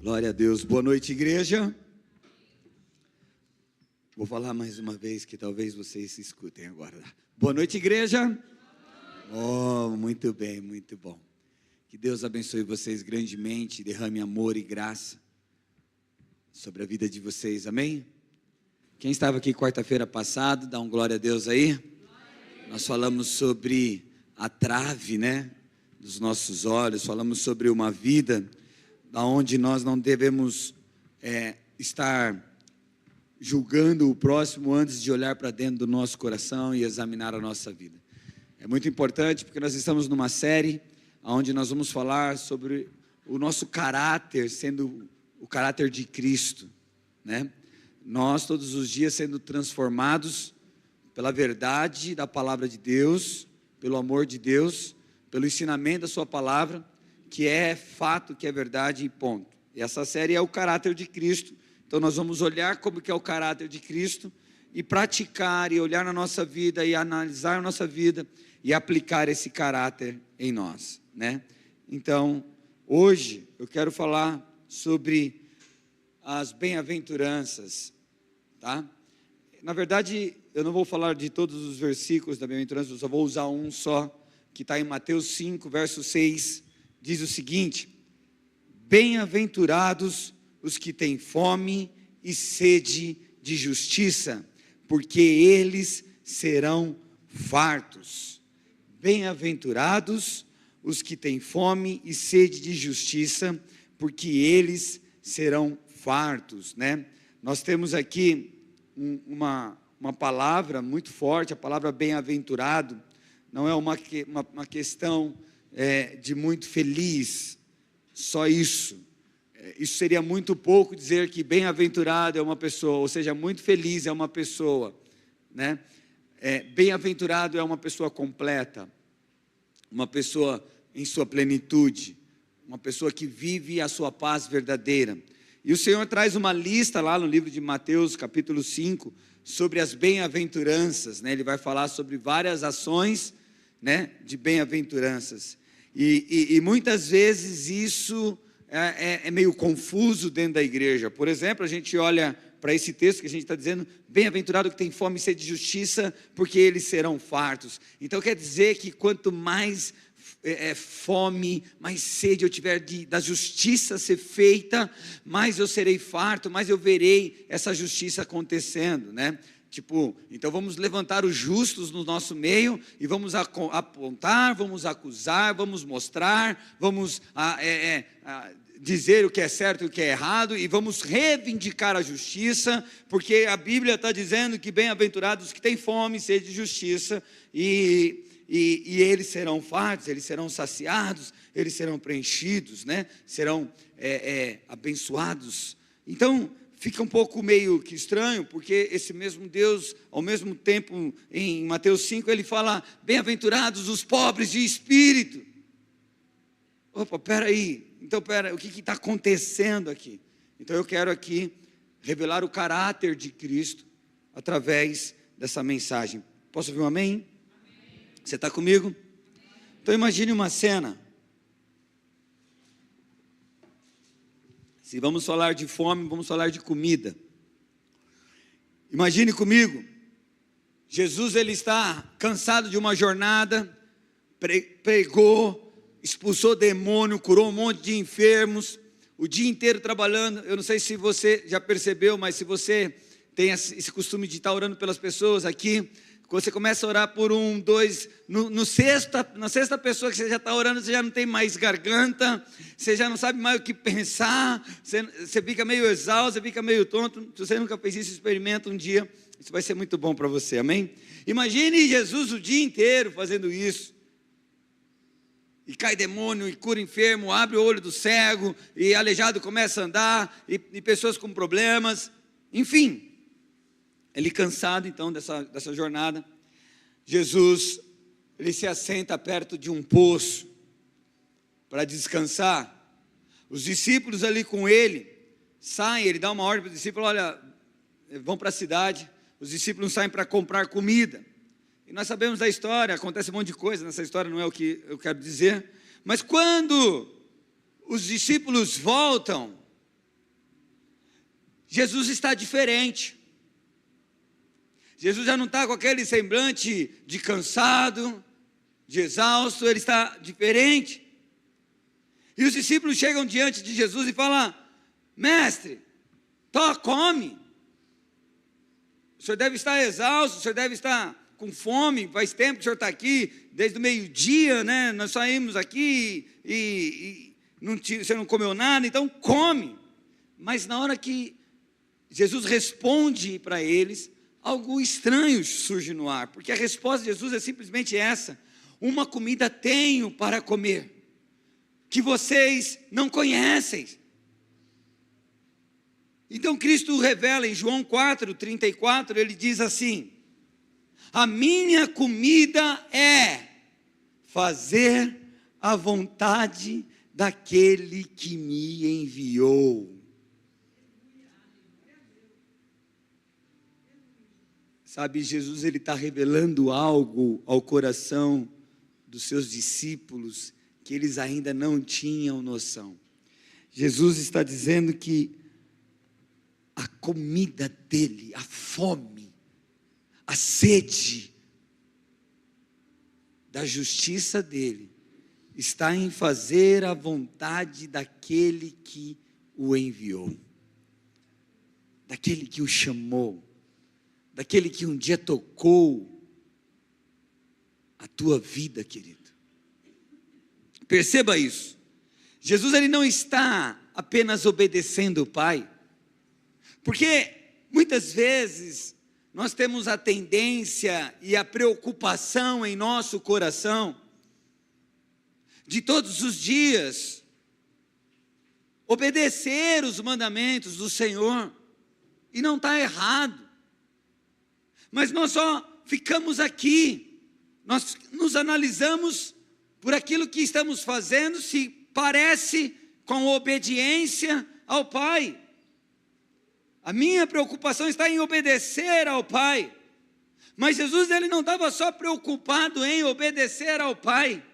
Glória a Deus. Boa noite, igreja. Vou falar mais uma vez que talvez vocês se escutem agora. Boa noite, igreja. Oh, muito bem, muito bom. Que Deus abençoe vocês grandemente, derrame amor e graça sobre a vida de vocês, amém? Quem estava aqui quarta-feira passada, dá um glória a Deus aí. Nós falamos sobre a trave, dos nossos olhos, falamos sobre uma vida onde nós não devemos estar julgando o próximo antes de olhar para dentro do nosso coração e examinar a nossa vida. É muito importante porque nós estamos numa série onde nós vamos falar sobre o nosso caráter, sendo o caráter de Cristo, Nós todos os dias sendo transformados pela verdade da palavra de Deus, pelo amor de Deus, pelo ensinamento da sua palavra, que é fato, que é verdade e ponto. E essa série é o caráter de Cristo. Então nós vamos olhar como que é o caráter de Cristo e praticar e olhar na nossa vida e analisar a nossa vida e aplicar esse caráter em nós, Então, hoje eu quero falar sobre as bem-aventuranças, Na verdade, eu não vou falar de todos os versículos da bem-aventurança, eu só vou usar um só, que está em Mateus 5, verso 6, diz o seguinte: bem-aventurados os que têm fome e sede de justiça, porque eles serão fartos. Bem-aventurados os que têm fome e sede de justiça, porque eles serão fartos, Nós temos aqui uma palavra muito forte, a palavra bem-aventurado, não é uma questão de muito feliz, só isso. Isso seria muito pouco dizer que bem-aventurado é uma pessoa, ou seja, muito feliz é uma pessoa, bem-aventurado é uma pessoa completa, uma pessoa em sua plenitude, uma pessoa que vive a sua paz verdadeira. E o Senhor traz uma lista lá no livro de Mateus, capítulo 5, sobre as bem-aventuranças, Ele vai falar sobre várias ações, de bem-aventuranças. E muitas vezes isso é meio confuso dentro da igreja. Por exemplo, a gente olha para esse texto que a gente está dizendo: bem-aventurado que tem fome e sede de justiça, porque eles serão fartos. Então quer dizer que quanto mais fome, mais sede eu tiver da justiça ser feita, mais eu serei farto, mais eu verei essa justiça acontecendo, então vamos levantar os justos no nosso meio e vamos apontar, vamos acusar, vamos mostrar, vamos dizer o que é certo e o que é errado, e vamos reivindicar a justiça, porque a Bíblia está dizendo que bem-aventurados que têm fome e sede de justiça, e eles serão fartos, eles serão saciados, eles serão preenchidos, serão abençoados. Então fica um pouco meio que estranho, porque esse mesmo Deus, ao mesmo tempo, em Mateus 5, ele fala: bem-aventurados os pobres de espírito. Opa, peraí, então o que está acontecendo aqui? Então eu quero aqui revelar o caráter de Cristo através dessa mensagem. Posso ouvir um amém? Você está comigo? Então imagine uma cena. Se vamos falar de fome, vamos falar de comida. Imagine comigo, Jesus ele está cansado de uma jornada, pregou, expulsou demônio, curou um monte de enfermos, o dia inteiro trabalhando. Eu não sei se você já percebeu, mas se você tem esse costume de estar orando pelas pessoas aqui, quando você começa a orar por um, dois, na sexta pessoa que você já está orando, você já não tem mais garganta, você já não sabe mais o que pensar, você fica meio exausto, você fica meio tonto. Se você nunca fez isso, experimenta um dia, isso vai ser muito bom para você, amém? Imagine Jesus o dia inteiro fazendo isso, e cai demônio, e cura enfermo, abre o olho do cego, e aleijado começa a andar, e pessoas com problemas, enfim. Ele cansado então dessa jornada, Jesus, ele se assenta perto de um poço para descansar. Os discípulos ali com ele saem, ele dá uma ordem para os discípulos: olha, vão para a cidade. Os discípulos saem para comprar comida. E nós sabemos da história, acontece um monte de coisa nessa história, não é o que eu quero dizer. Mas quando os discípulos voltam, Jesus está diferente. Jesus já não está com aquele semblante de cansado, de exausto, ele está diferente. E os discípulos chegam diante de Jesus e falam: mestre, come. O senhor deve estar exausto, o senhor deve estar com fome, faz tempo que o senhor está aqui, desde o meio-dia, né? Nós saímos aqui e você não comeu nada, então come. Mas na hora que Jesus responde para eles, algo estranho surge no ar, porque a resposta de Jesus é simplesmente essa: uma comida tenho para comer, que vocês não conhecem. Então Cristo revela em João 4:34, ele diz assim: a minha comida é fazer a vontade daquele que me enviou. Sabe, Jesus ele está revelando algo ao coração dos seus discípulos que eles ainda não tinham noção. Jesus está dizendo que a comida dele, a fome, a sede da justiça dele, está em fazer a vontade daquele que o enviou, daquele que o chamou, daquele que um dia tocou a tua vida, querido. Perceba isso. Jesus ele não está apenas obedecendo o Pai, porque muitas vezes nós temos a tendência e a preocupação em nosso coração de todos os dias obedecer os mandamentos do Senhor, e não está errado, mas nós só ficamos aqui, nós nos analisamos por aquilo que estamos fazendo, se parece com obediência ao Pai. A minha preocupação está em obedecer ao Pai, mas Jesus ele não estava só preocupado em obedecer ao Pai.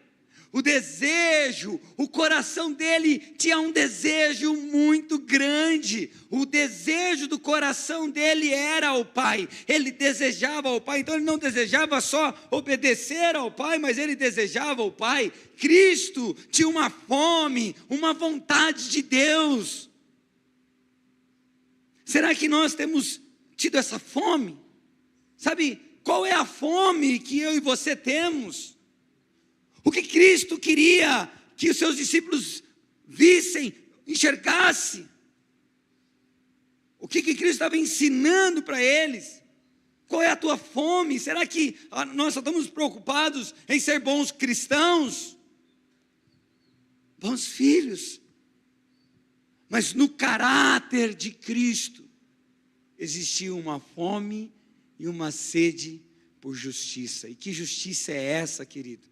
O desejo, o coração dele tinha um desejo muito grande. O desejo do coração dele era ao Pai. Ele desejava ao Pai. Então ele não desejava só obedecer ao Pai, mas ele desejava ao Pai. Cristo tinha uma fome, uma vontade de Deus. Será que nós temos tido essa fome? Sabe, qual é a fome que eu e você temos? O que Cristo queria que os seus discípulos vissem, enxergassem? O que Cristo estava ensinando para eles? Qual é a tua fome? Será que nós só estamos preocupados em ser bons cristãos? Bons filhos? Mas no caráter de Cristo existia uma fome e uma sede por justiça. E que justiça é essa, querido?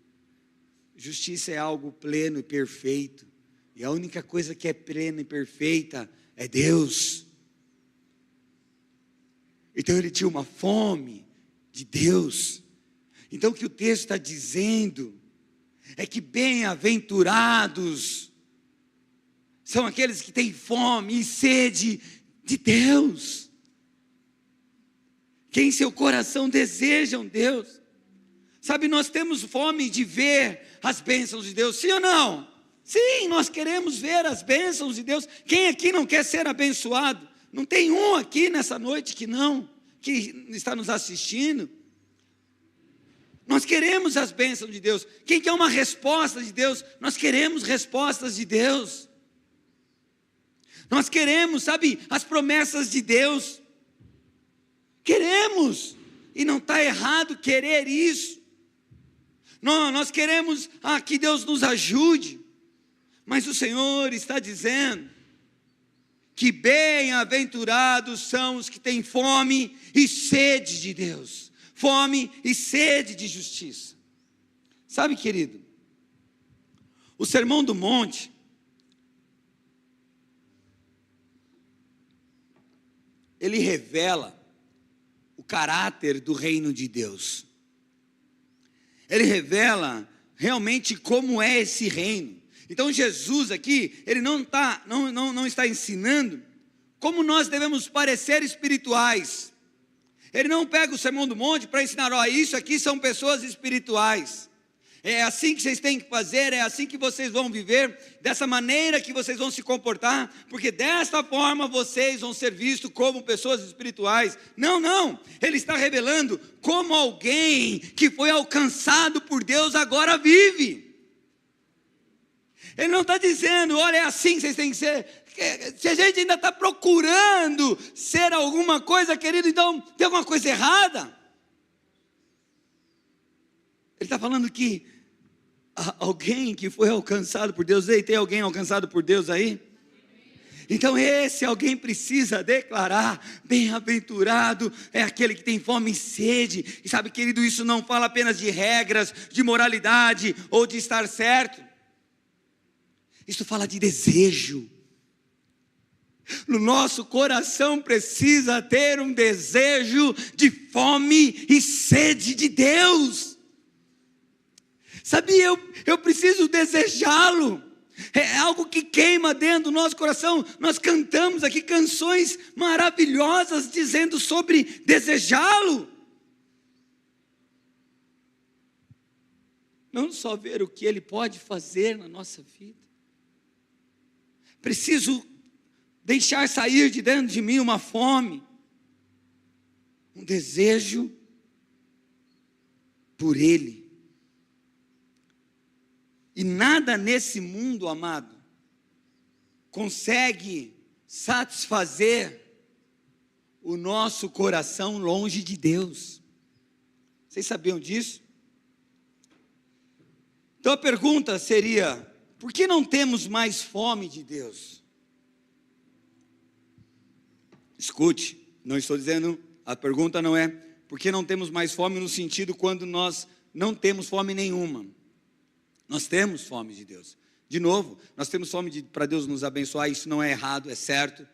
Justiça é algo pleno e perfeito, e a única coisa que é plena e perfeita é Deus. Então ele tinha uma fome de Deus. Então o que o texto está dizendo é que bem-aventurados são aqueles que têm fome e sede de Deus, que em seu coração desejam Deus. Sabe, nós temos fome de ver as bênçãos de Deus, sim ou não? Sim, nós queremos ver as bênçãos de Deus. Quem aqui não quer ser abençoado? Não tem um aqui nessa noite que não, que está nos assistindo. Nós queremos as bênçãos de Deus. Quem quer uma resposta de Deus? Nós queremos respostas de Deus. Nós queremos, sabe, as promessas de Deus. Queremos, e não está errado querer isso. Nós queremos que Deus nos ajude, mas o Senhor está dizendo que bem-aventurados são os que têm fome e sede de Deus, fome e sede de justiça. Sabe, querido, o Sermão do Monte, ele revela o caráter do reino de Deus. Ele revela realmente como é esse reino. Então Jesus aqui, ele não está ensinando como nós devemos parecer espirituais. Ele não pega o Sermão do Monte para ensinar, isso aqui são pessoas espirituais. É assim que vocês têm que fazer, é assim que vocês vão viver, dessa maneira que vocês vão se comportar, porque desta forma vocês vão ser vistos como pessoas espirituais. Não, ele está revelando como alguém que foi alcançado por Deus agora vive. Ele não está dizendo, olha, é assim que vocês têm que ser. Se a gente ainda está procurando ser alguma coisa, querido, então tem alguma coisa errada. Ele está falando que alguém que foi alcançado por Deus, ei, tem alguém alcançado por Deus aí? Então esse alguém precisa declarar, bem-aventurado é aquele que tem fome e sede. E sabe, querido, isso não fala apenas de regras, de moralidade ou de estar certo. Isso fala de desejo. No nosso coração precisa ter um desejo de fome e sede de Deus. Sabe, eu preciso desejá-lo. É algo que queima dentro do nosso coração. Nós cantamos aqui canções maravilhosas dizendo sobre desejá-lo. Não só ver o que Ele pode fazer na nossa vida. Preciso deixar sair de dentro de mim uma fome, um desejo por Ele. E nada nesse mundo, amado, consegue satisfazer o nosso coração longe de Deus. Vocês sabiam disso? Então a pergunta seria, por que não temos mais fome de Deus? Escute, não estou dizendo, a pergunta não é, por que não temos mais fome no sentido quando nós não temos fome nenhuma. Nós temos fome de Deus. De novo, nós temos fome para Deus nos abençoar, isso não é errado, é certo.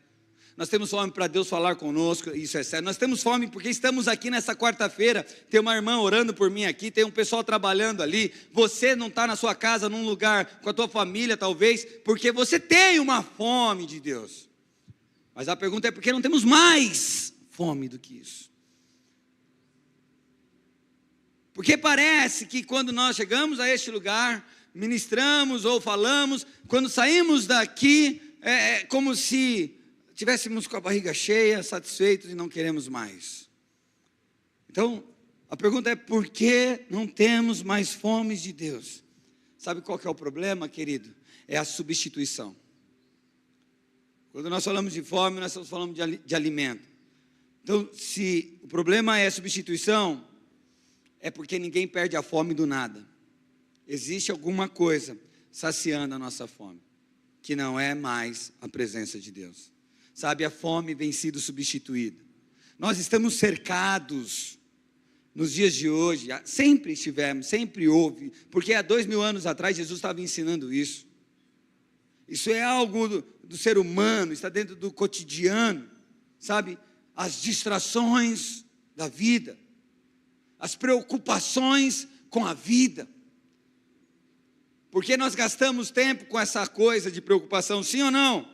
Nós temos fome para Deus falar conosco, isso é certo. Nós temos fome porque estamos aqui nessa quarta-feira, tem uma irmã orando por mim aqui, tem um pessoal trabalhando ali. Você não está na sua casa, num lugar com a tua família talvez, porque você tem uma fome de Deus. Mas a pergunta é por que não temos mais fome do que isso? Porque parece que quando nós chegamos a este lugar, ministramos ou falamos, quando saímos daqui, é como se tivéssemos com a barriga cheia, satisfeitos e não queremos mais. Então, a pergunta é por que não temos mais fome de Deus? Sabe qual que é o problema, querido? É a substituição. Quando nós falamos de fome, nós estamos falando de alimento. Então, se o problema é substituição, é porque ninguém perde a fome do nada. Existe alguma coisa saciando a nossa fome, que não é mais a presença de Deus. Sabe, a fome vem sido substituída. Nós estamos cercados, nos dias de hoje, sempre estivemos, sempre houve, porque há 2000 anos atrás Jesus estava ensinando isso. Isso é algo do ser humano, está dentro do cotidiano, sabe? As distrações da vida, as preocupações com a vida. Porque nós gastamos tempo com essa coisa de preocupação, sim ou não?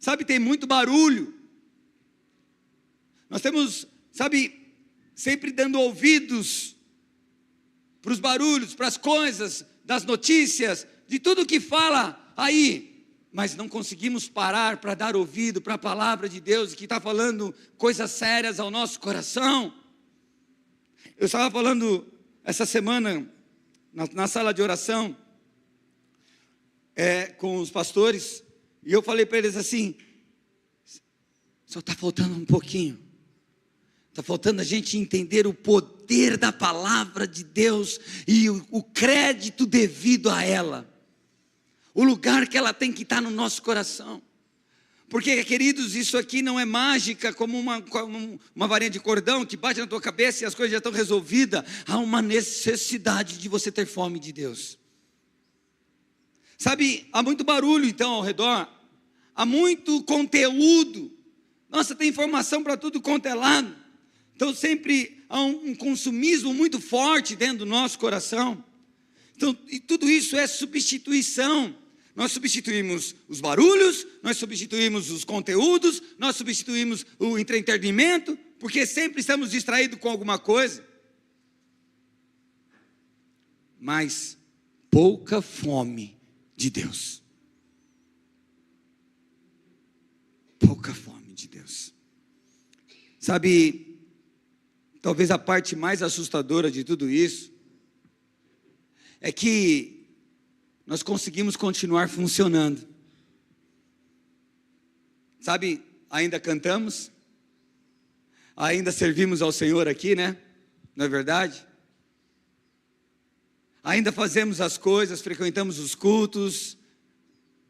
Sabe, tem muito barulho. Nós temos, sabe, sempre dando ouvidos para os barulhos, para as coisas, das notícias, de tudo que fala aí, mas não conseguimos parar para dar ouvido para a palavra de Deus, que está falando coisas sérias ao nosso coração. Eu estava falando essa semana, na sala de oração, com os pastores, e eu falei para eles assim, só está faltando um pouquinho, está faltando a gente entender o poder da palavra de Deus, e o crédito devido a ela, o lugar que ela tem que estar no nosso coração. Porque, queridos, isso aqui não é mágica como uma varinha de cordão que bate na tua cabeça e as coisas já estão resolvidas. Há uma necessidade de você ter fome de Deus. Sabe, há muito barulho então ao redor, há muito conteúdo. Nossa, tem informação para tudo quanto é lado. Então sempre há um consumismo muito forte dentro do nosso coração. Então, e tudo isso é substituição. Nós substituímos os barulhos, nós substituímos os conteúdos, nós substituímos o entretenimento, porque sempre estamos distraídos com alguma coisa. Mas pouca fome de Deus. Pouca fome de Deus. Sabe, talvez a parte mais assustadora de tudo isso é que nós conseguimos continuar funcionando. Sabe, ainda cantamos, ainda servimos ao Senhor aqui, né? Não é verdade? Ainda fazemos as coisas, frequentamos os cultos,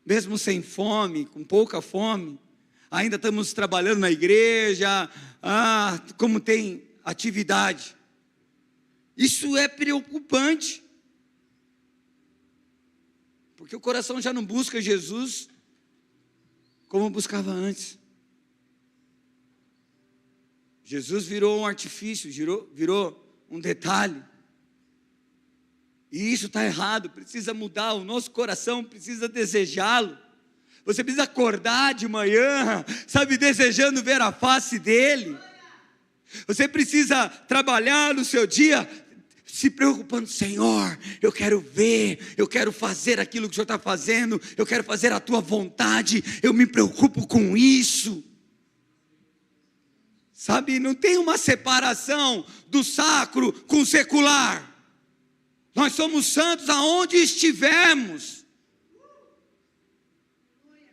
mesmo sem fome, com pouca fome. Ainda estamos trabalhando na igreja, como tem atividade. Isso é preocupante. Porque o coração já não busca Jesus como buscava antes. Jesus virou um artifício, virou um detalhe. E isso está errado, precisa mudar, o nosso coração precisa desejá-lo. Você precisa acordar de manhã, sabe, desejando ver a face dele. Você precisa trabalhar no seu dia, se preocupando, Senhor, eu quero ver, eu quero fazer aquilo que o Senhor está fazendo, eu quero fazer a tua vontade, eu me preocupo com isso. Sabe, não tem uma separação do sacro com o secular. Nós somos santos aonde estivermos.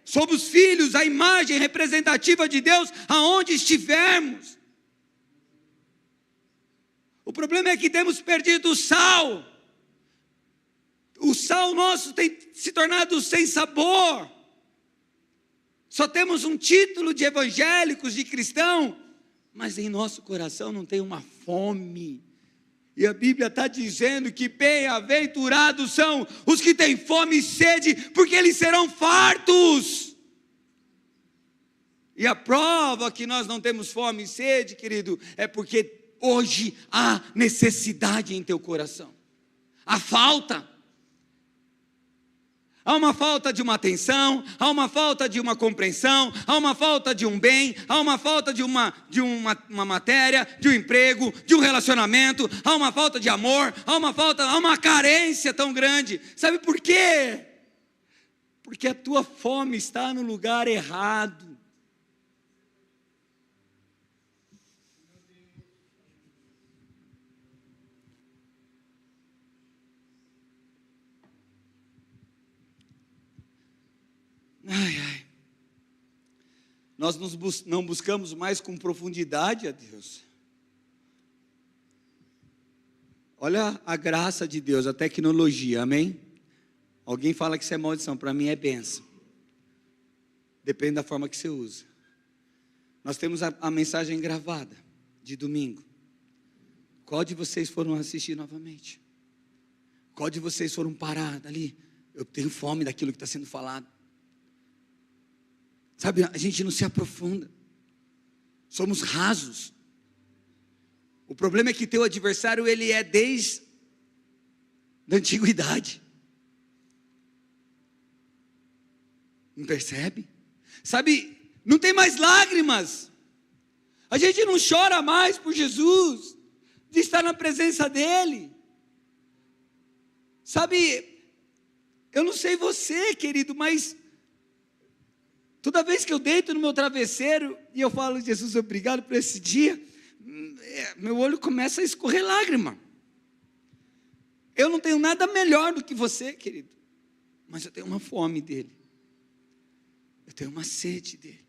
Somos filhos, a imagem representativa de Deus aonde estivermos. O problema é que temos perdido o sal. O sal nosso tem se tornado sem sabor. Só temos um título de evangélicos, de cristão, mas em nosso coração não tem uma fome. E a Bíblia está dizendo que bem-aventurados são os que têm fome e sede, porque eles serão fartos. E a prova que nós não temos fome e sede, querido, é porque hoje há necessidade em teu coração. Há falta. Há uma falta de uma atenção, há uma falta de uma compreensão, há uma falta de um bem, há uma falta de uma matéria, de um emprego, de um relacionamento, há uma falta de amor, há uma carência tão grande. Sabe por quê? Porque a tua fome está no lugar errado. Nós não buscamos mais com profundidade a Deus. Olha a graça de Deus, a tecnologia, amém? Alguém fala que isso é maldição, para mim é bênção. Depende da forma que você usa. Nós temos a mensagem gravada de domingo. Qual de vocês foram assistir novamente? Qual de vocês foram parar ali? Eu tenho fome daquilo que está sendo falado. Sabe, a gente não se aprofunda. Somos rasos. O problema é que teu adversário, ele é desde a antiguidade. Não percebe? Sabe, não tem mais lágrimas. A gente não chora mais por Jesus, de estar na presença dEle. Sabe, eu não sei você, querido, mas toda vez que eu deito no meu travesseiro e eu falo, Jesus, obrigado por esse dia, meu olho começa a escorrer lágrima. Eu não tenho nada melhor do que você, querido, mas eu tenho uma fome dele. Eu tenho uma sede dele.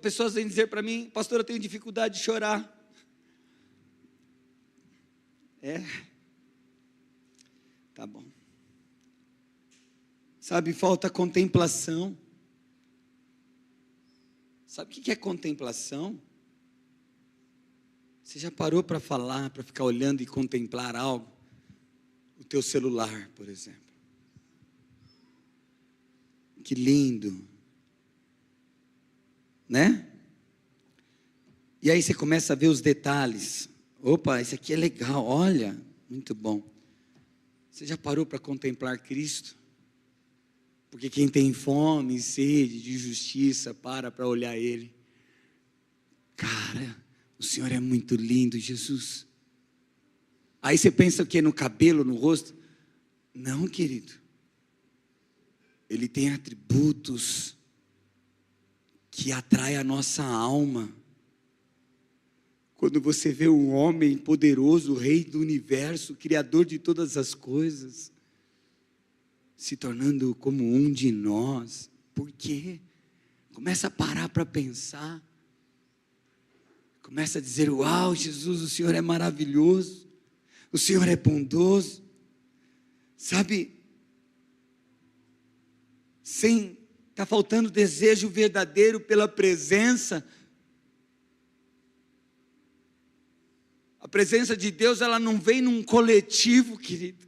Pessoas vêm dizer para mim, pastor, eu tenho dificuldade de chorar. Tá bom. Sabe, falta contemplação. Sabe o que é contemplação? Você já parou para falar, para ficar olhando e contemplar algo? O teu celular, por exemplo. Que lindo. Né? E aí você começa a ver os detalhes. Opa, isso aqui é legal, olha, muito bom. Você já parou para contemplar Cristo? Porque quem tem fome e sede de justiça, para olhar Ele. Cara, o Senhor é muito lindo, Jesus. Aí você pensa o quê? No cabelo, no rosto? Não, querido. Ele tem atributos que atraem a nossa alma. Quando você vê um homem poderoso, o rei do universo, criador de todas as coisas, se tornando como um de nós. Por quê? Começa a parar para pensar. Começa a dizer, uau, Jesus, o Senhor é maravilhoso. O Senhor é bondoso. Sabe, está faltando desejo verdadeiro pela presença. A presença de Deus, ela não vem num coletivo, querido.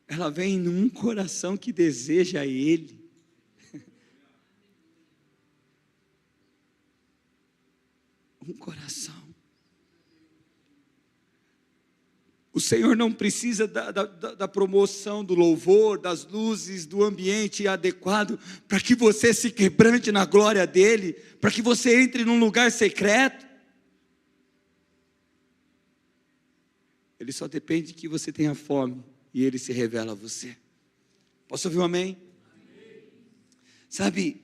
Ela vem num coração que deseja Ele. Um coração. O Senhor não precisa da promoção, do louvor, das luzes, do ambiente adequado, para que você se quebrante na glória dEle, para que você entre num lugar secreto. Ele só depende que você tenha fome, e Ele se revela a você. Posso ouvir um amém? Amém. Sabe,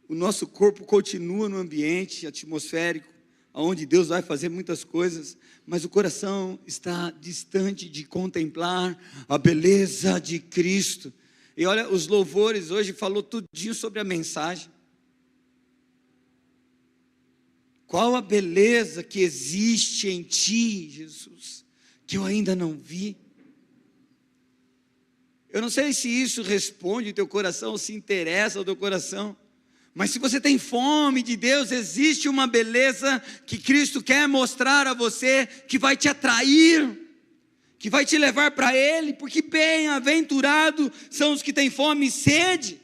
o nosso corpo continua no ambiente atmosférico, onde Deus vai fazer muitas coisas, mas o coração está distante de contemplar a beleza de Cristo. E olha, os louvores hoje falou tudinho sobre a mensagem. Qual a beleza que existe em ti, Jesus, que eu ainda não vi? Eu não sei se isso responde o teu coração, se interessa ao teu coração, mas se você tem fome de Deus, existe uma beleza que Cristo quer mostrar a você, que vai te atrair, que vai te levar para Ele, porque bem-aventurados são os que têm fome e sede.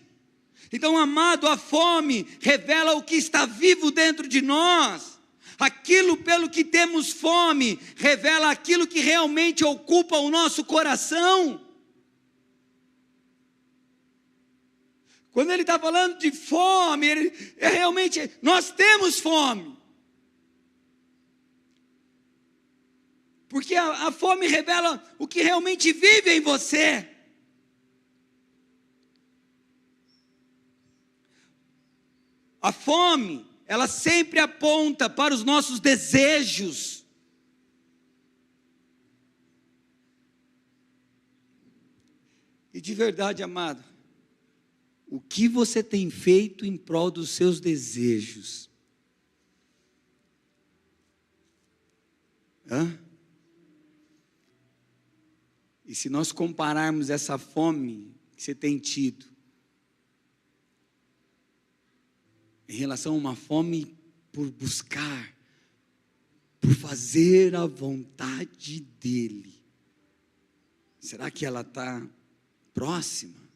Então, amado, a fome revela o que está vivo dentro de nós. Aquilo pelo que temos fome revela aquilo que realmente ocupa o nosso coração. Quando ele está falando de fome, realmente, nós temos fome. Porque a fome revela o que realmente vive em você. A fome, ela sempre aponta para os nossos desejos. E de verdade, amado, o que você tem feito em prol dos seus desejos? E se nós compararmos essa fome que você tem tido, em relação a uma fome por buscar, por fazer a vontade dEle, será que ela está próxima?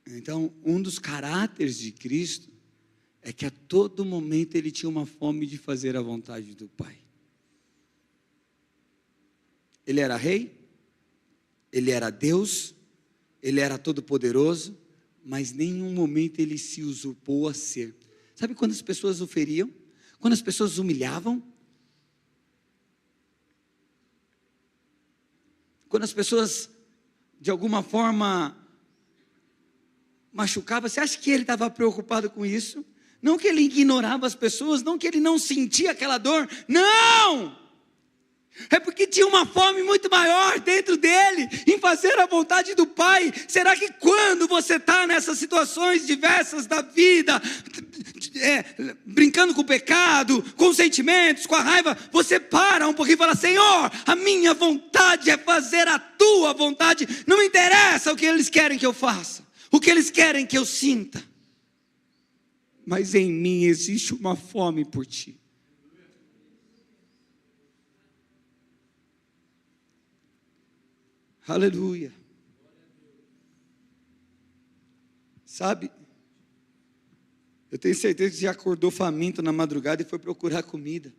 Então, um dos caráteres de Cristo é que a todo momento Ele tinha uma fome de fazer a vontade do Pai. Ele era rei, Ele era Deus, Ele era todo-poderoso, mas em nenhum momento Ele se usurpou a ser. Sabe quando as pessoas o feriam? Quando as pessoas o humilhavam? Quando as pessoas, de alguma forma, machucavam, você acha que Ele estava preocupado com isso? Não que Ele ignorava as pessoas, não que Ele não sentia aquela dor, não! É porque tinha uma fome muito maior dentro dele, em fazer a vontade do Pai. Será que quando você está nessas situações diversas da vida, brincando com o pecado, com os sentimentos, com a raiva, você para um pouquinho e fala: Senhor, a minha vontade é fazer a tua vontade, não me interessa o que eles querem que eu faça, o que eles querem que eu sinta, mas em mim existe uma fome por ti. Aleluia. Sabe, Eu tenho certeza que já acordou faminto na madrugada e foi procurar comida.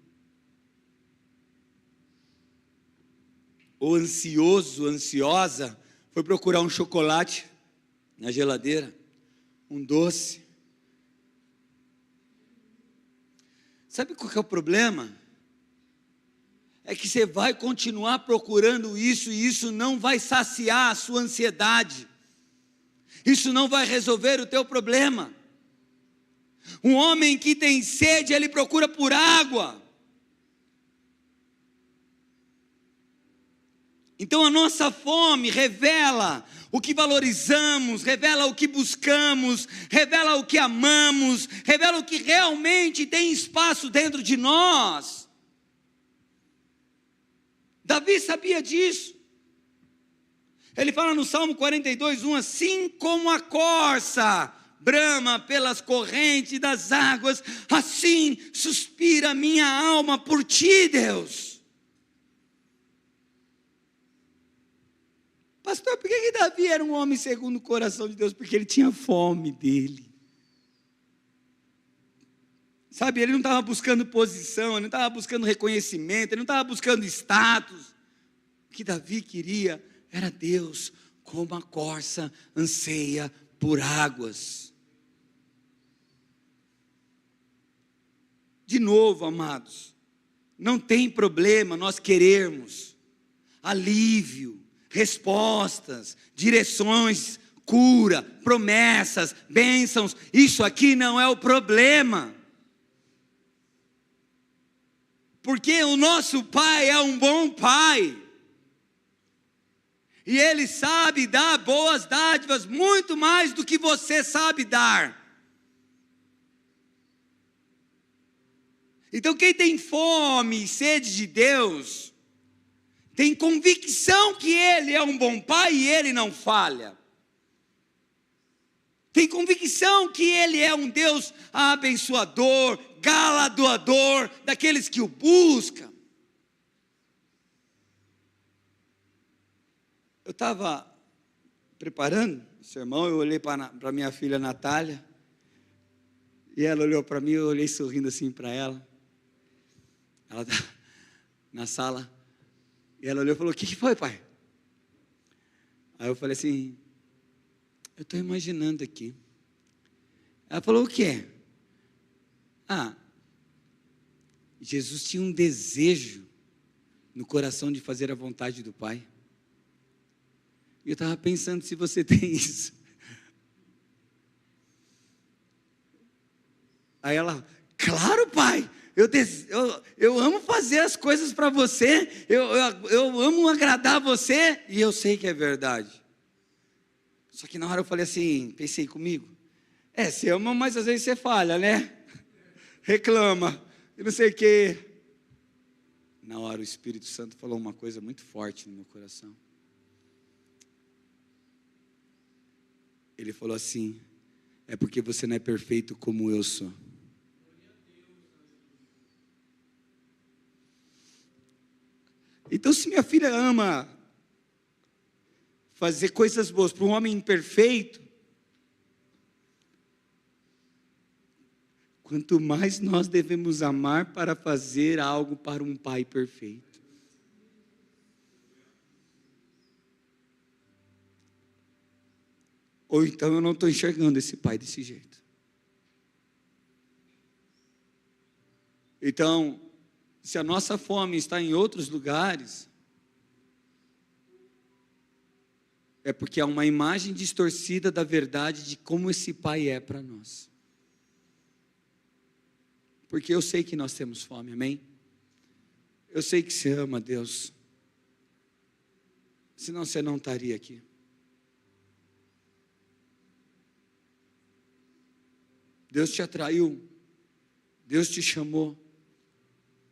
Ou ansioso, ansiosa, foi procurar um chocolate na geladeira, um doce. Sabe qual que é o problema? É que você vai continuar procurando isso e isso não vai saciar a sua ansiedade. Isso não vai resolver o teu problema. Um homem que tem sede, ele procura por água. Então a nossa fome revela o que valorizamos, revela o que buscamos, revela o que amamos, revela o que realmente tem espaço dentro de nós. Davi sabia disso. Ele fala no Salmo 42:1, assim como a corça brama pelas correntes das águas, assim suspira minha alma por ti, Deus. Pastor, por que Davi era um homem segundo o coração de Deus? Porque ele tinha fome dele. Sabe, ele não estava buscando posição, ele não estava buscando reconhecimento, ele não estava buscando status. O que Davi queria era Deus, como a corça anseia por águas. De novo, amados, não tem problema nós querermos alívio, respostas, direções, cura, promessas, bênçãos. Isso aqui não é o problema. Porque o nosso Pai é um bom Pai. E Ele sabe dar boas dádivas, muito mais do que você sabe dar. Então quem tem fome e sede de Deus, tem convicção que Ele é um bom Pai e Ele não falha. Tem convicção que Ele é um Deus abençoador, galardoador daqueles que o buscam. Eu estava preparando o sermão, eu olhei para minha filha Natália, e ela olhou para mim, eu olhei sorrindo assim para ela. Ela está na sala, e ela olhou e falou: o que foi, pai? Aí eu falei assim: eu estou imaginando aqui. Ela falou: o quê? Jesus tinha um desejo no coração de fazer a vontade do Pai. E eu estava pensando se você tem isso. Aí ela: claro, pai, eu amo fazer as coisas para você, eu amo agradar você, e eu sei que é verdade. Só que na hora eu falei assim, pensei comigo: você ama, mas às vezes você falha, né? Reclama, e não sei o quê. Na hora o Espírito Santo falou uma coisa muito forte no meu coração. Ele falou assim: é porque você não é perfeito como eu sou. Então, se minha filha ama fazer coisas boas para um homem imperfeito, quanto mais nós devemos amar para fazer algo para um pai perfeito. Ou então eu não estou enxergando esse pai desse jeito. Então, se a nossa fome está em outros lugares, é porque há uma imagem distorcida da verdade de como esse pai é para nós. Porque eu sei que nós temos fome, amém? Eu sei que você ama Deus. Senão você não estaria aqui. Deus te atraiu, Deus te chamou,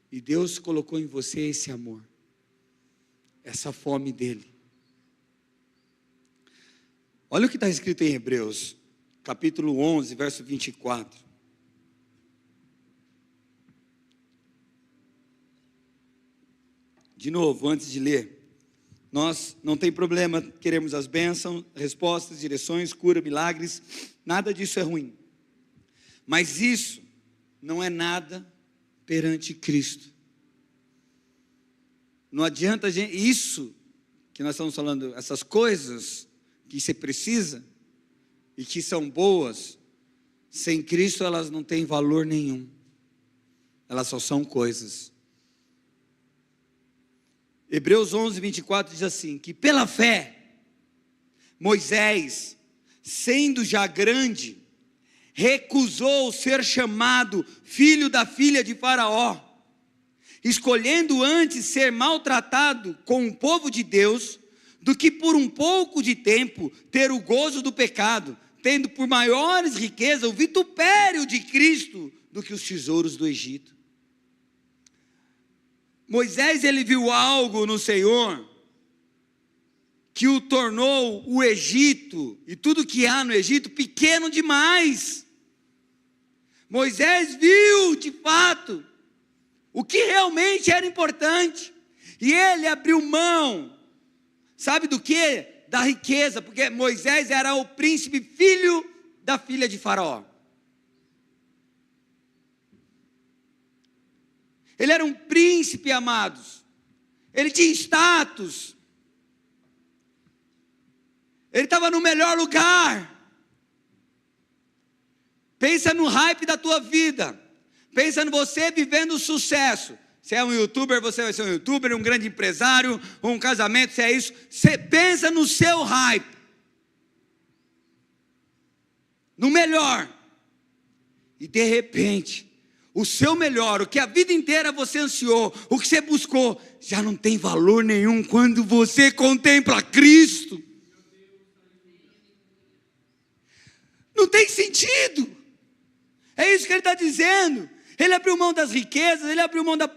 e Deus colocou em você esse amor, essa fome dele. Olha o que está escrito em Hebreus, capítulo 11, verso 24. De novo, antes de ler, nós não tem problema, queremos as bênçãos, respostas, direções, cura, milagres, nada disso é ruim. Mas isso não é nada perante Cristo. Não adianta a gente, isso que nós estamos falando, essas coisas que você precisa e que são boas, sem Cristo elas não têm valor nenhum. Elas só são coisas. Hebreus 11, 24 diz assim, que pela fé, Moisés, sendo já grande, recusou ser chamado filho da filha de Faraó, escolhendo antes ser maltratado com o povo de Deus, do que por um pouco de tempo ter o gozo do pecado, tendo por maiores riquezas o vitupério de Cristo do que os tesouros do Egito. Moisés, ele viu algo no Senhor que o tornou o Egito e tudo que há no Egito pequeno demais. Moisés viu de fato o que realmente era importante e ele abriu mão, sabe do que? Da riqueza, porque Moisés era o príncipe filho da filha de Faraó. Ele era um príncipe, amados. Ele tinha status. Ele estava no melhor lugar. Pensa no hype da tua vida. Pensa em você vivendo sucesso. Se é um youtuber, você vai ser um youtuber, um grande empresário, um casamento, se é isso. Você pensa no seu hype. No melhor. E de repente, o seu melhor, o que a vida inteira você ansiou, o que você buscou, já não tem valor nenhum quando você contempla Cristo. Não tem sentido. É isso que ele está dizendo. Ele abriu mão das riquezas, ele abriu mão da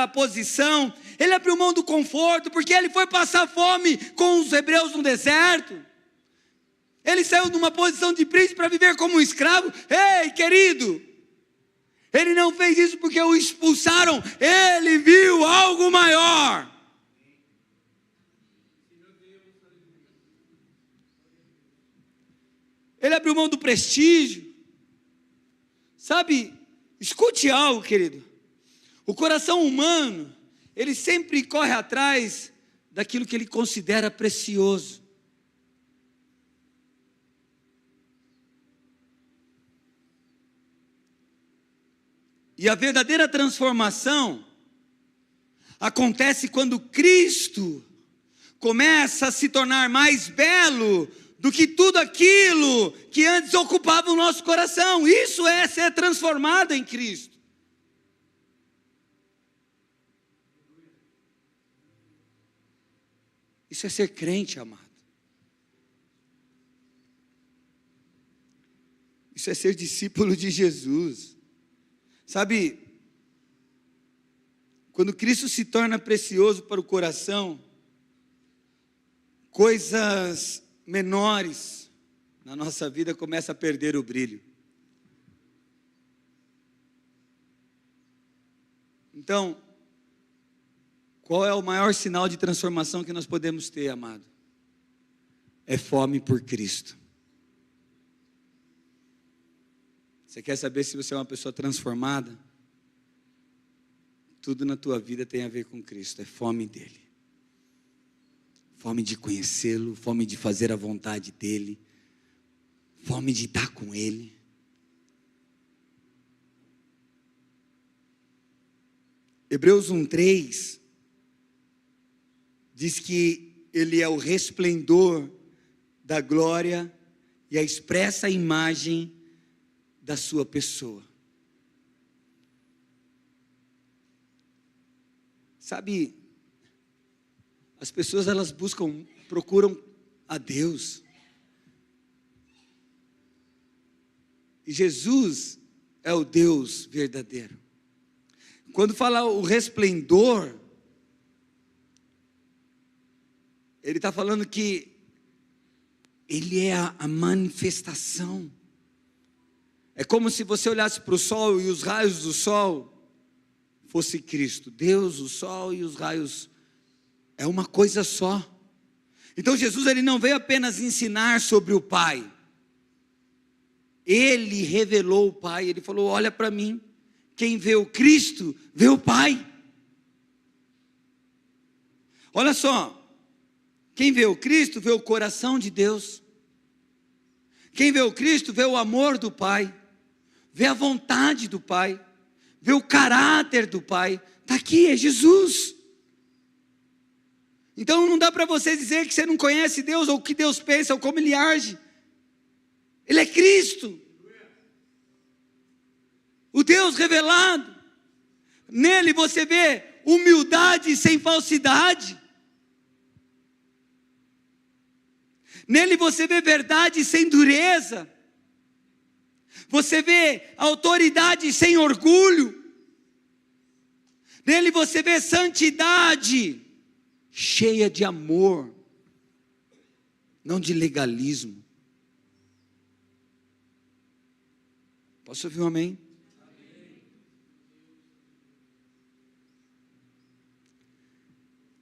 posição, ele abriu mão do conforto, porque ele foi passar fome com os hebreus no deserto. Ele saiu de uma posição de príncipe para viver como um escravo. Ei, querido, ele não fez isso porque o expulsaram, ele viu algo maior. Ele abriu mão do prestígio. Sabe, escute algo, querido. O coração humano, ele sempre corre atrás daquilo que ele considera precioso. E a verdadeira transformação acontece quando Cristo começa a se tornar mais belo do que tudo aquilo que antes ocupava o nosso coração. Isso é ser transformado em Cristo. Isso é ser crente, amado. Isso é ser discípulo de Jesus. Sabe, quando Cristo se torna precioso para o coração, coisas menores na nossa vida começam a perder o brilho. Então, qual é o maior sinal de transformação que nós podemos ter, amado? É fome por Cristo. Você quer saber se você é uma pessoa transformada? Tudo na tua vida tem a ver com Cristo, é fome dele. Fome de conhecê-lo, fome de fazer a vontade dele, fome de estar com ele. Hebreus 1:3 diz que ele é o resplendor da glória e a expressa imagem da sua pessoa. Sabe, as pessoas elas procuram a Deus. E Jesus é o Deus verdadeiro. Quando fala o resplendor, ele está falando que ele é a manifestação. É como se você olhasse para o sol e os raios do sol fosse Cristo. Deus, o sol e os raios é uma coisa só. Então Jesus ele não veio apenas ensinar sobre o Pai. Ele revelou o Pai. Ele falou: olha para mim, quem vê o Cristo, vê o Pai. Olha só, quem vê o Cristo, vê o coração de Deus. Quem vê o Cristo, vê o amor do Pai, vê a vontade do Pai, vê o caráter do Pai. Está aqui, é Jesus. Então não dá para você dizer que você não conhece Deus, ou o que Deus pensa, ou como Ele age. Ele é Cristo, o Deus revelado. Nele você vê humildade sem falsidade. Nele você vê verdade sem dureza. Você vê autoridade sem orgulho. Nele você vê santidade cheia de amor, não de legalismo. Posso ouvir um amém?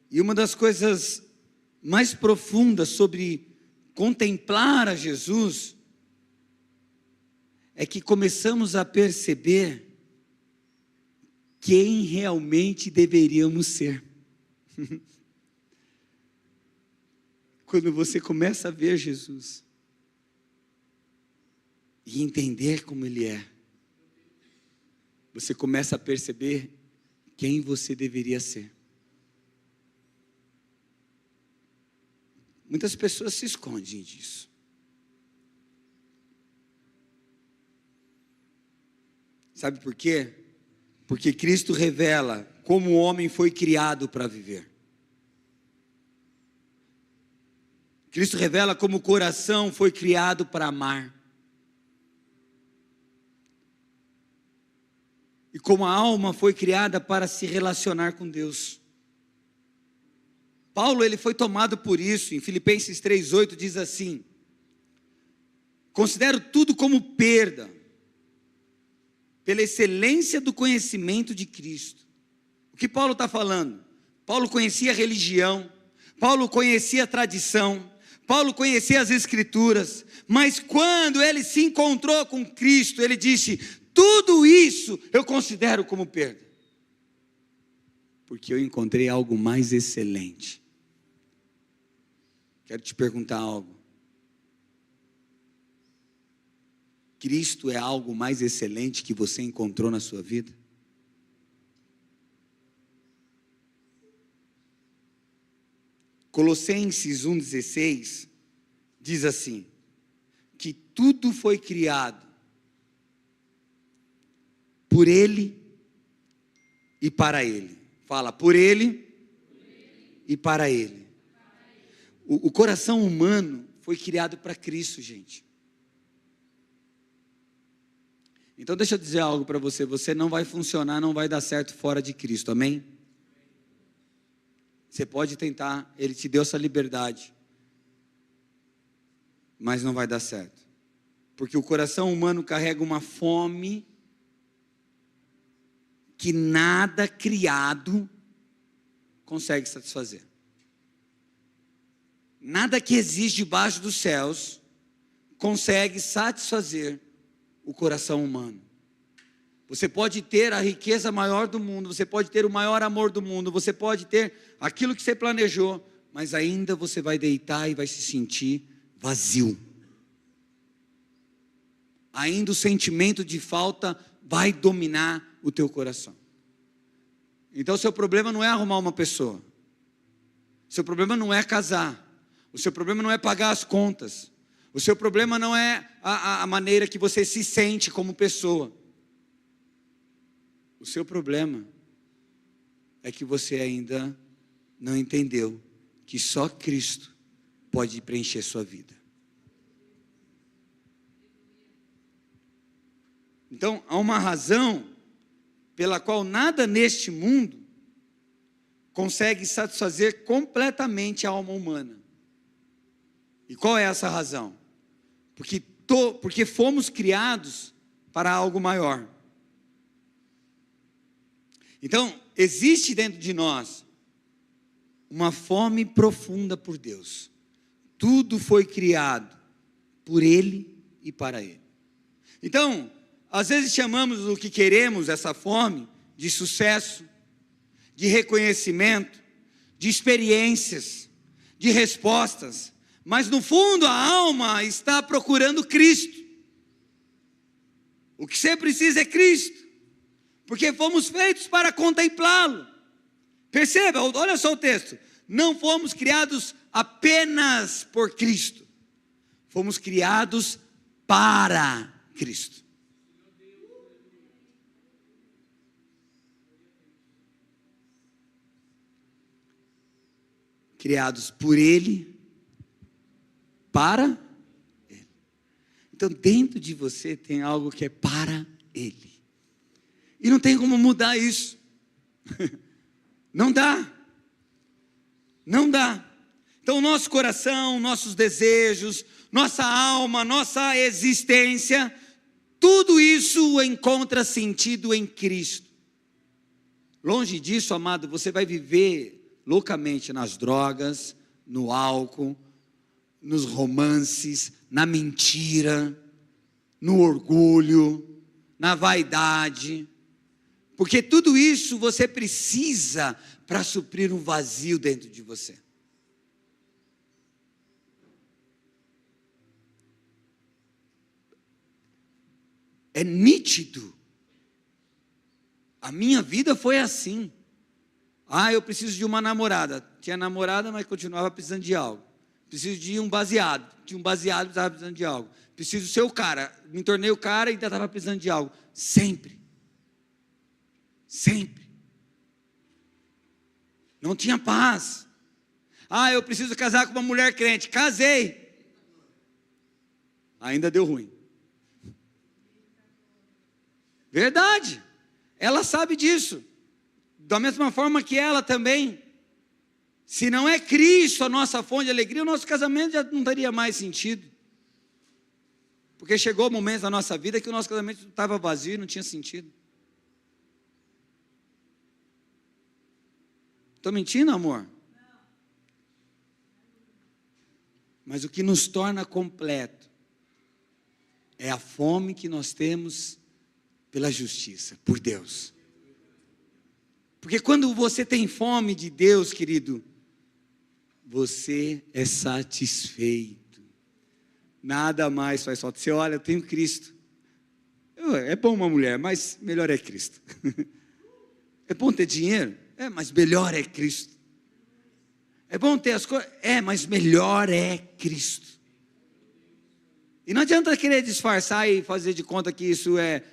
E uma das coisas mais profundas sobre contemplar a Jesus é que começamos a perceber quem realmente deveríamos ser. Quando você começa a ver Jesus e entender como Ele é, você começa a perceber quem você deveria ser. Muitas pessoas se escondem disso. Sabe por quê? Porque Cristo revela como o homem foi criado para viver. Cristo revela como o coração foi criado para amar. E como a alma foi criada para se relacionar com Deus. Paulo, ele foi tomado por isso. Em Filipenses 3:8 diz assim: considero tudo como perda, pela excelência do conhecimento de Cristo. O que Paulo está falando? Paulo conhecia a religião, Paulo conhecia a tradição, Paulo conhecia as Escrituras, mas quando ele se encontrou com Cristo, ele disse: tudo isso eu considero como perda, porque eu encontrei algo mais excelente. Quero te perguntar algo. Cristo é algo mais excelente que você encontrou na sua vida? Colossenses 1,16 diz assim: que tudo foi criado por Ele e para Ele. Fala, por Ele e para Ele. O coração humano foi criado para Cristo, gente. Então deixa eu dizer algo para você: você não vai funcionar, não vai dar certo fora de Cristo, amém? Você pode tentar, Ele te deu essa liberdade, mas não vai dar certo, porque o coração humano carrega uma fome que nada criado consegue satisfazer. Nada que existe debaixo dos céus consegue satisfazer o coração humano. Você pode ter a riqueza maior do mundo, você pode ter o maior amor do mundo, você pode ter aquilo que você planejou, mas ainda você vai deitar e vai se sentir vazio. Ainda o sentimento de falta vai dominar o teu coração. Então o seu problema não é arrumar uma pessoa, o seu problema não é casar, o seu problema não é pagar as contas, o seu problema não é a maneira que você se sente como pessoa. O seu problema é que você ainda não entendeu que só Cristo pode preencher sua vida. Então, há uma razão pela qual nada neste mundo consegue satisfazer completamente a alma humana. E qual é essa razão? Porque fomos criados para algo maior. Então, existe dentro de nós uma fome profunda por Deus. Tudo foi criado por Ele e para Ele. Então, às vezes chamamos o que queremos, essa fome, de sucesso, de reconhecimento, de experiências, de respostas, mas no fundo a alma está procurando Cristo. O que você precisa é Cristo, porque fomos feitos para contemplá-lo. Perceba, olha só o texto, não fomos criados apenas por Cristo, fomos criados para Cristo. Criados por Ele, para Ele. Então dentro de você tem algo que é para Ele. E não tem como mudar isso. Não dá. Não dá. Então o nosso coração, nossos desejos, nossa alma, nossa existência, tudo isso encontra sentido em Cristo. Longe disso, amado, você vai viver loucamente nas drogas, no álcool, nos romances, na mentira, no orgulho, na vaidade, porque tudo isso você precisa para suprir um vazio dentro de você. É nítido. A minha vida foi assim. Eu preciso de uma namorada. Tinha namorada, mas continuava precisando de algo. Preciso de um baseado. Tinha um baseado, estava precisando de algo. Preciso ser o cara. Me tornei o cara e ainda estava precisando de algo. Sempre. Sempre. Não tinha paz. Eu preciso casar com uma mulher crente. Casei. Ainda deu ruim. Verdade. Ela sabe disso. Da mesma forma que ela também. Se não é Cristo a nossa fonte de alegria, o nosso casamento já não teria mais sentido. Porque chegou momentos na nossa vida que o nosso casamento estava vazio e não tinha sentido. Estou mentindo, amor? Mas o que nos torna completo é a fome que nós temos pela justiça, por Deus. Porque quando você tem fome de Deus, querido, você é satisfeito. Nada mais faz falta. Você olha, eu tenho Cristo. É bom uma mulher, mas melhor é Cristo. É bom ter dinheiro? Mas melhor é Cristo. É bom ter as coisas? Mas melhor é Cristo. E não adianta querer disfarçar e fazer de conta que isso é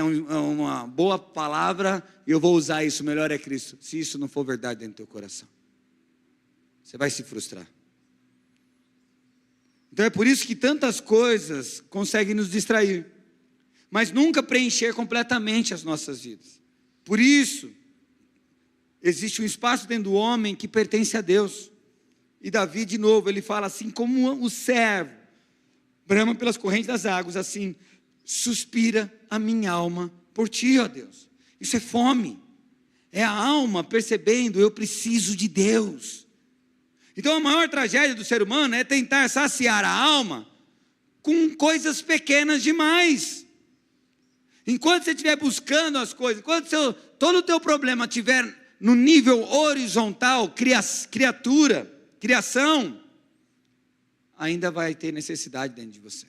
uma boa palavra e eu vou usar isso, melhor é Cristo. Se isso não for verdade dentro do teu coração, você vai se frustrar. Então é por isso que tantas coisas conseguem nos distrair, mas nunca preencher completamente as nossas vidas. Por isso, existe um espaço dentro do homem que pertence a Deus. E Davi, de novo, ele fala assim: como o servo brama pelas correntes das águas, assim suspira a minha alma por ti, ó Deus. Isso é fome. É a alma percebendo: eu preciso de Deus. Então a maior tragédia do ser humano é tentar saciar a alma com coisas pequenas demais. Enquanto você estiver buscando as coisas, enquanto todo o teu problema estiver no nível horizontal, criação, ainda vai ter necessidade dentro de você.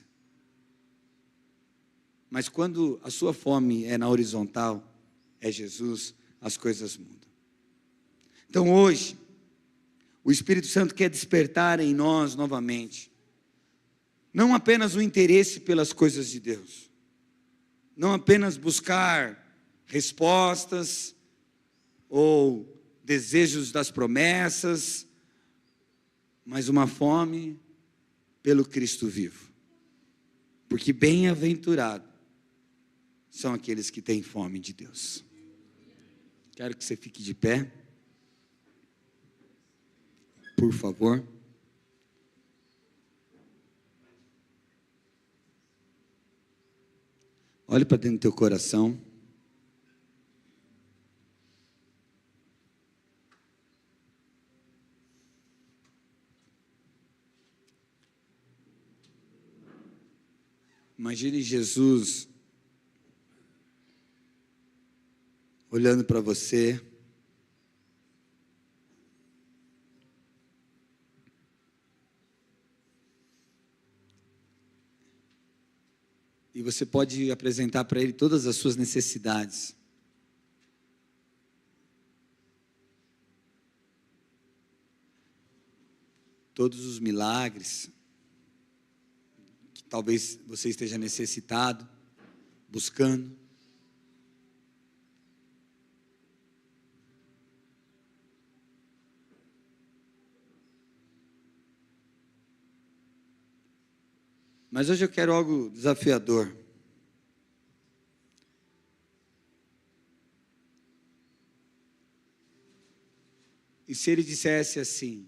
Mas quando a sua fome é na horizontal, é Jesus, as coisas mudam. Então hoje, o Espírito Santo quer despertar em nós novamente, não apenas o interesse pelas coisas de Deus, não apenas buscar respostas, ou desejos das promessas, mas uma fome pelo Cristo vivo. Porque bem-aventurado são aqueles que têm fome de Deus. Quero que você fique de pé, por favor. Olhe para dentro do teu coração. Imagine Jesus olhando para você, e você pode apresentar para Ele todas as suas necessidades. Todos os milagres que talvez você esteja necessitado, buscando. Mas hoje eu quero algo desafiador. E se ele dissesse assim: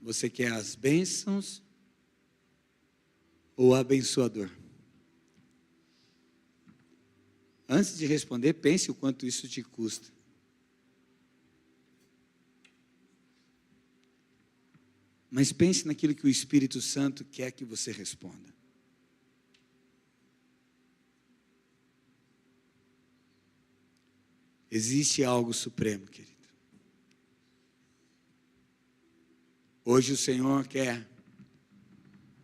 você quer as bênçãos ou o abençoador? Antes de responder, pense o quanto isso te custa. Mas pense naquilo que o Espírito Santo quer que você responda. Existe algo supremo, querido. Hoje o Senhor quer,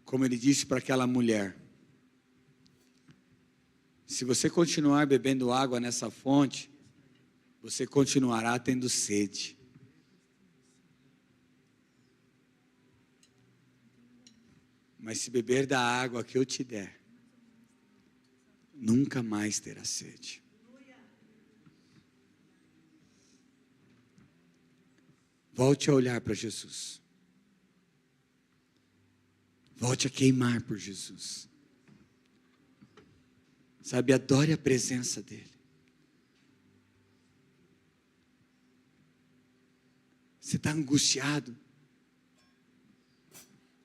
como Ele disse para aquela mulher, se você continuar bebendo água nessa fonte, você continuará tendo sede. Mas se beber da água que eu te der, nunca mais terá sede. Volte a olhar para Jesus. Volte a queimar por Jesus. Sabe, adore a presença dEle. Você está angustiado.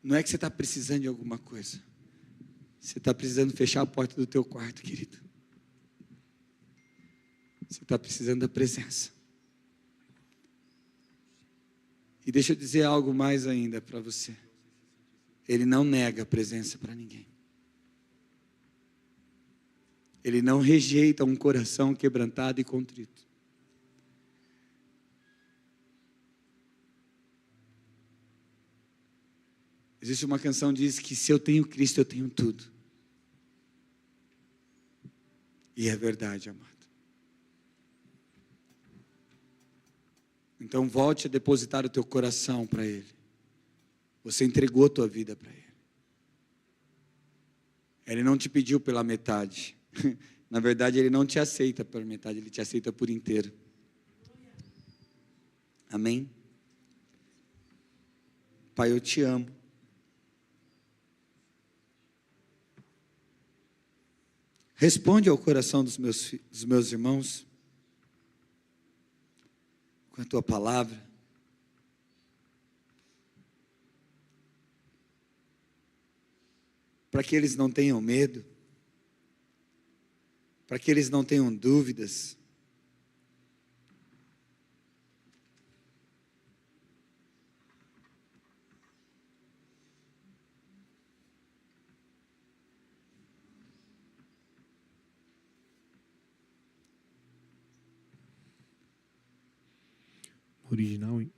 Não é que você está precisando de alguma coisa. Você está precisando fechar a porta do teu quarto, querido. Você está precisando da presença. E deixa eu dizer algo mais ainda para você. Ele não nega a presença para ninguém. Ele não rejeita um coração quebrantado e contrito. Existe uma canção que diz que se eu tenho Cristo, eu tenho tudo. E é verdade, amado. Então volte a depositar o teu coração para Ele. Você entregou a tua vida para Ele. Ele não te pediu pela metade. Na verdade, Ele não te aceita pela metade, Ele te aceita por inteiro. Amém? Pai, eu te amo. Responde ao coração dos meus irmãos com a tua palavra. Para que eles não tenham medo, para que eles não tenham dúvidas. Original, hein?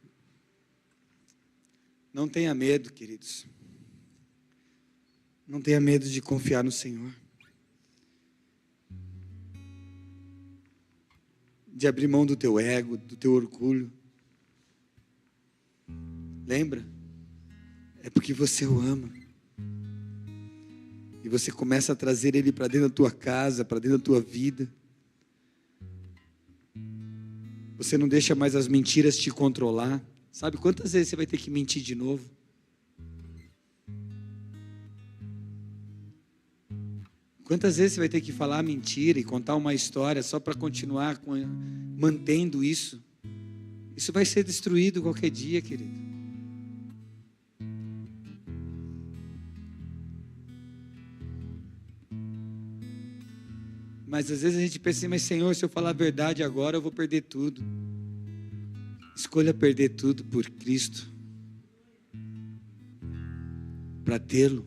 Não tenha medo, queridos. Não tenha medo de confiar no Senhor. De abrir mão do teu ego, do teu orgulho. Lembra? É porque você o ama. E você começa a trazer Ele para dentro da tua casa, para dentro da tua vida. Você não deixa mais as mentiras te controlar. Sabe quantas vezes você vai ter que mentir de novo? Quantas vezes você vai ter que falar mentira e contar uma história só para continuar mantendo isso? Isso vai ser destruído qualquer dia, querido. Mas às vezes a gente pensa assim, mas Senhor, se eu falar a verdade agora, eu vou perder tudo. Escolha perder tudo por Cristo. para tê-lo.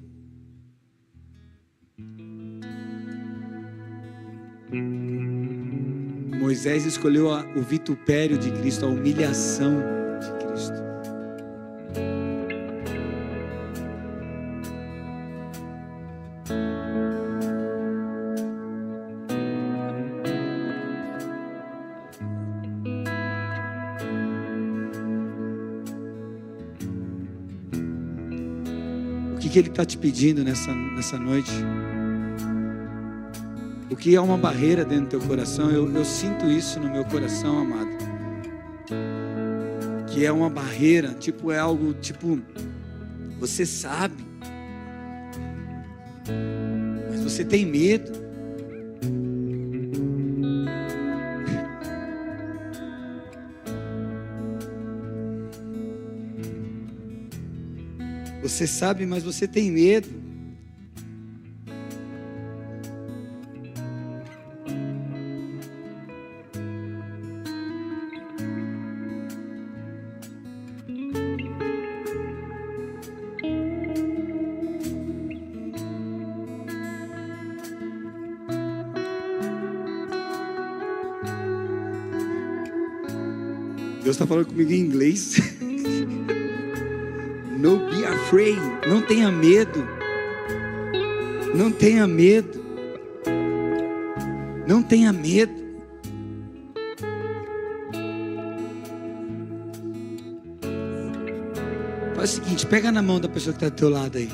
Moisés escolheu o vitupério de Cristo, a humilhação de Cristo. O que Ele está te pedindo nessa noite? O que é uma barreira dentro do teu coração? Eu sinto isso no meu coração, amado. Que é uma barreira, é algo, você sabe, mas você tem medo. Você sabe, mas você tem medo. Deus está falando comigo em inglês. No be afraid. Não tenha medo. Não tenha medo. Não tenha medo. Faz o seguinte, pega na mão da pessoa que está do teu lado aí.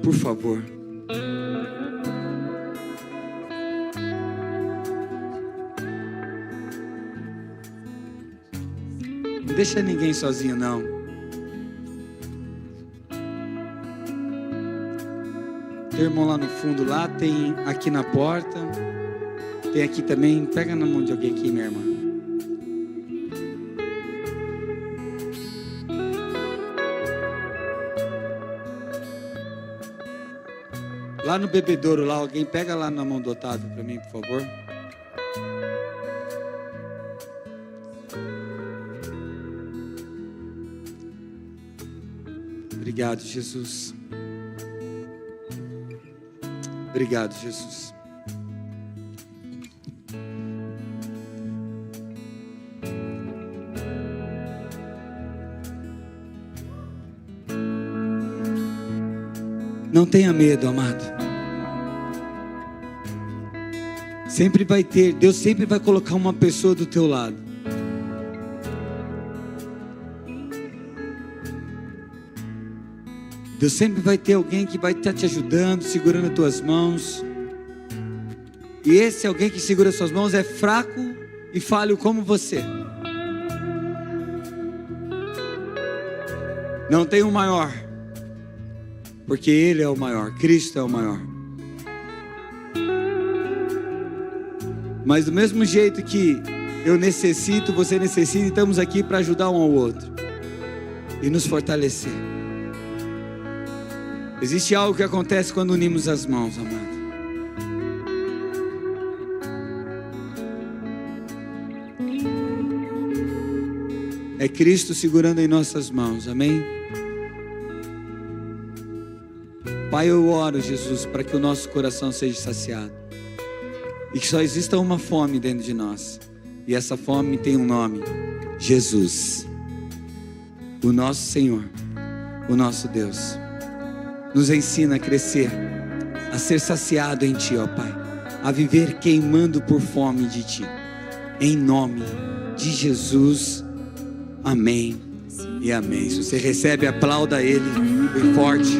Por favor. Não deixa ninguém sozinho, não. Teu irmão lá no fundo, lá, tem aqui na porta. Tem aqui também. Pega na mão de alguém aqui, minha irmã. Lá no bebedouro, lá, alguém pega lá na mão do Otávio para mim, por favor. Obrigado, Jesus. Obrigado, Jesus. Não tenha medo, amado. Sempre vai ter, Deus sempre vai colocar uma pessoa do teu lado. Deus sempre vai ter alguém que vai estar te ajudando, segurando as tuas mãos. E esse alguém que segura as suas mãos é fraco e falho como você. Não tem um maior, porque Ele é o maior, Cristo é o maior. Mas do mesmo jeito que eu necessito, você necessita, estamos aqui para ajudar um ao outro e nos fortalecer. Existe algo que acontece quando unimos as mãos, amado. É Cristo segurando em nossas mãos, amém? Pai, eu oro, Jesus, para que o nosso coração seja saciado e que só exista uma fome dentro de nós, e essa fome tem um nome: Jesus, o nosso Senhor, o nosso Deus. Nos ensina a crescer, a ser saciado em Ti, ó Pai, a viver queimando por fome de Ti, em nome de Jesus, amém e amém. Se você recebe, aplauda Ele bem forte.